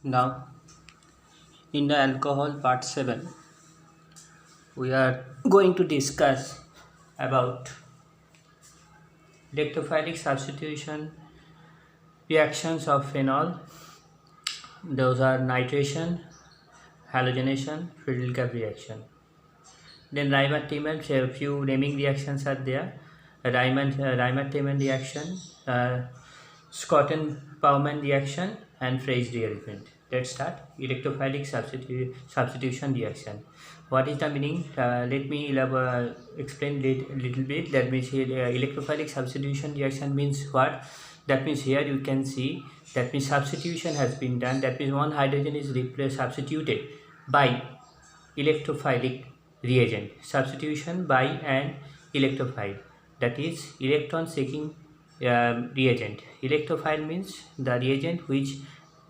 Now, in the alcohol part 7, we are going to discuss about electrophilic substitution reactions of phenol. Those are nitration, halogenation, Friedel-Crafts reaction. Then Riemann-Tiemann, a few naming reactions are there. Riemann-Tiemann reaction, Schotten-Paumann reaction, and Frey's rearrangement. Let's start. Electrophilic substitution reaction. What is the meaning? Let me explain a little bit. That means electrophilic substitution reaction means what? That means here you can see that means substitution has been done. That means one hydrogen is substituted by electrophilic reagent. Substitution by an electrophile, that is electron seeking reagent. Electrophile means the reagent which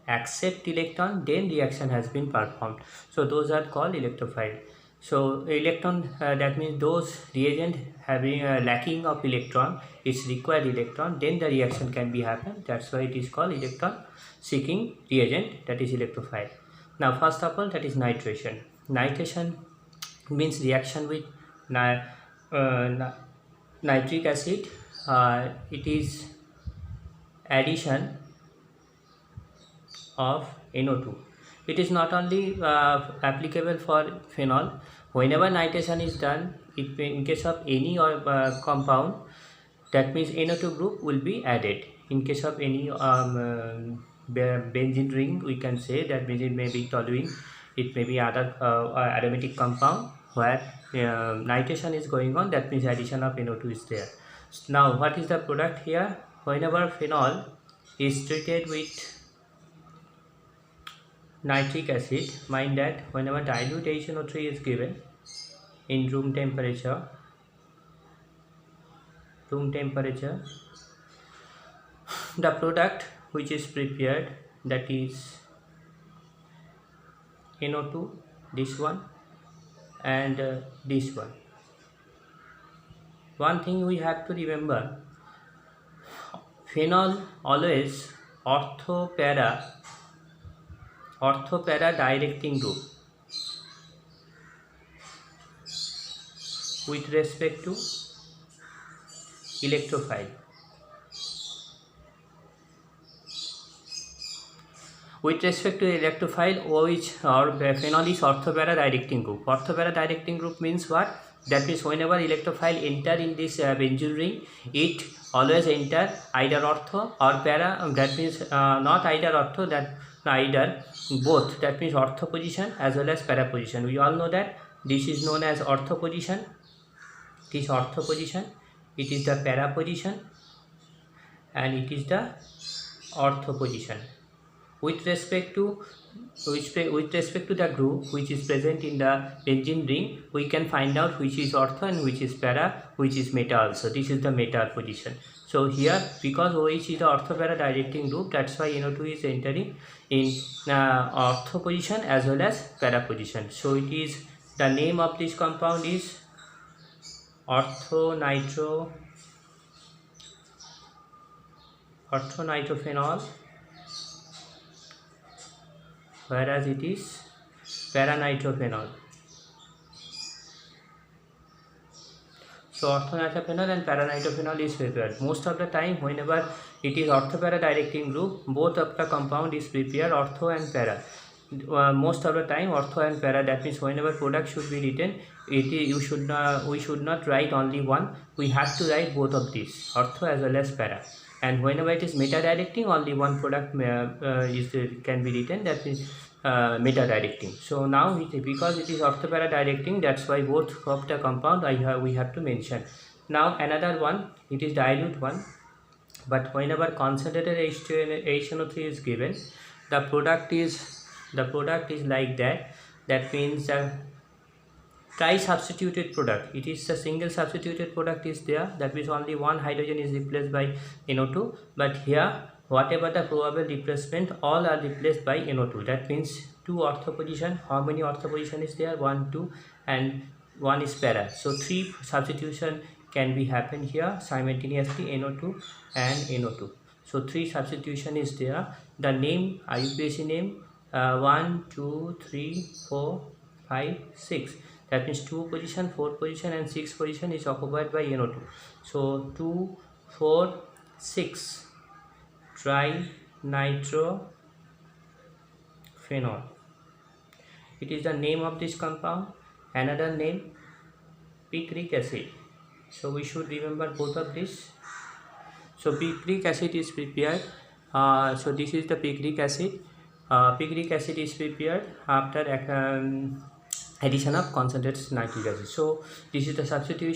accept electron, then reaction has been performed. So those are called electrophile. So electron, that means those reagent having lacking of electron, it's required electron, then the reaction can be happen. That's why it is called electron seeking reagent, that is electrophile. Now first of all, that is nitration. Nitration means reaction with nitric acid. It is addition of NO2. It is not only applicable for phenol. Whenever nitration is done, in case of any compound, that means NO2 group will be added. In case of any benzene ring, we can say that benzene may be toluene, it may be other aromatic compound where nitration is going on, that means addition of NO2 is there. Now what is the product here? Whenever phenol is treated with nitric acid, mind that whenever dilute HNO3 is given in room temperature, the product which is prepared, that is NO2, this one and this one. One thing we have to remember, phenol always ortho para directing group with respect to electrophile. With respect to electrophile, which or phenol is orthopara directing group. Orthopara directing group means what? That means whenever electrophile enter in this benzene ring, it always enter either ortho or para. That means not either ortho, that either both. That means ortho position as well as para position. We all know that this is known as ortho position. This ortho position. It is the para position, and it is the ortho position. With respect to the group which is present in the benzene ring, we can find out which is ortho and which is para, which is meta also. This is the meta position. So here, because OH is the ortho-para directing group, that's why NO2 is entering in ortho position as well as para position. So it is, the name of this compound is orthonitrophenol, whereas it is paranitrophenol. So orthonitrophenol and paranitrophenol is prepared. Most of the time, whenever it is ortho-para directing group, both of the compound is prepared, ortho and para. Most of the time ortho and para, that means whenever product should be written, we should not write only one, we have to write both of these, ortho as well as para. And whenever it is meta directing, only one product can be written, that is meta directing. So now because it is ortho-para directing, that's why both of the compound we have to mention. Now another one, it is dilute one, but whenever concentrated HNO3 is given, the product is like that. That means tri-substituted product. It is a single substituted product is there, that means only one hydrogen is replaced by NO2, but here whatever the probable replacement, all are replaced by NO2. That means two ortho position. How many ortho position is there? 1, 2, and 1 is para. So 3 substitution can be happen here simultaneously, NO2 and NO2. So 3 substitution is there. The name, IUPAC name 1 2 3 4 5 6. That means 2 position, 4 position and 6 position is occupied by NO2. So 2 4 6 trinitrophenol. It is the name of this compound. Another name, picric acid. So we should remember both of this. So picric acid is prepared. So this is the picric acid. Picric acid is prepared after addition of concentrated nitric acid. So this is the substitution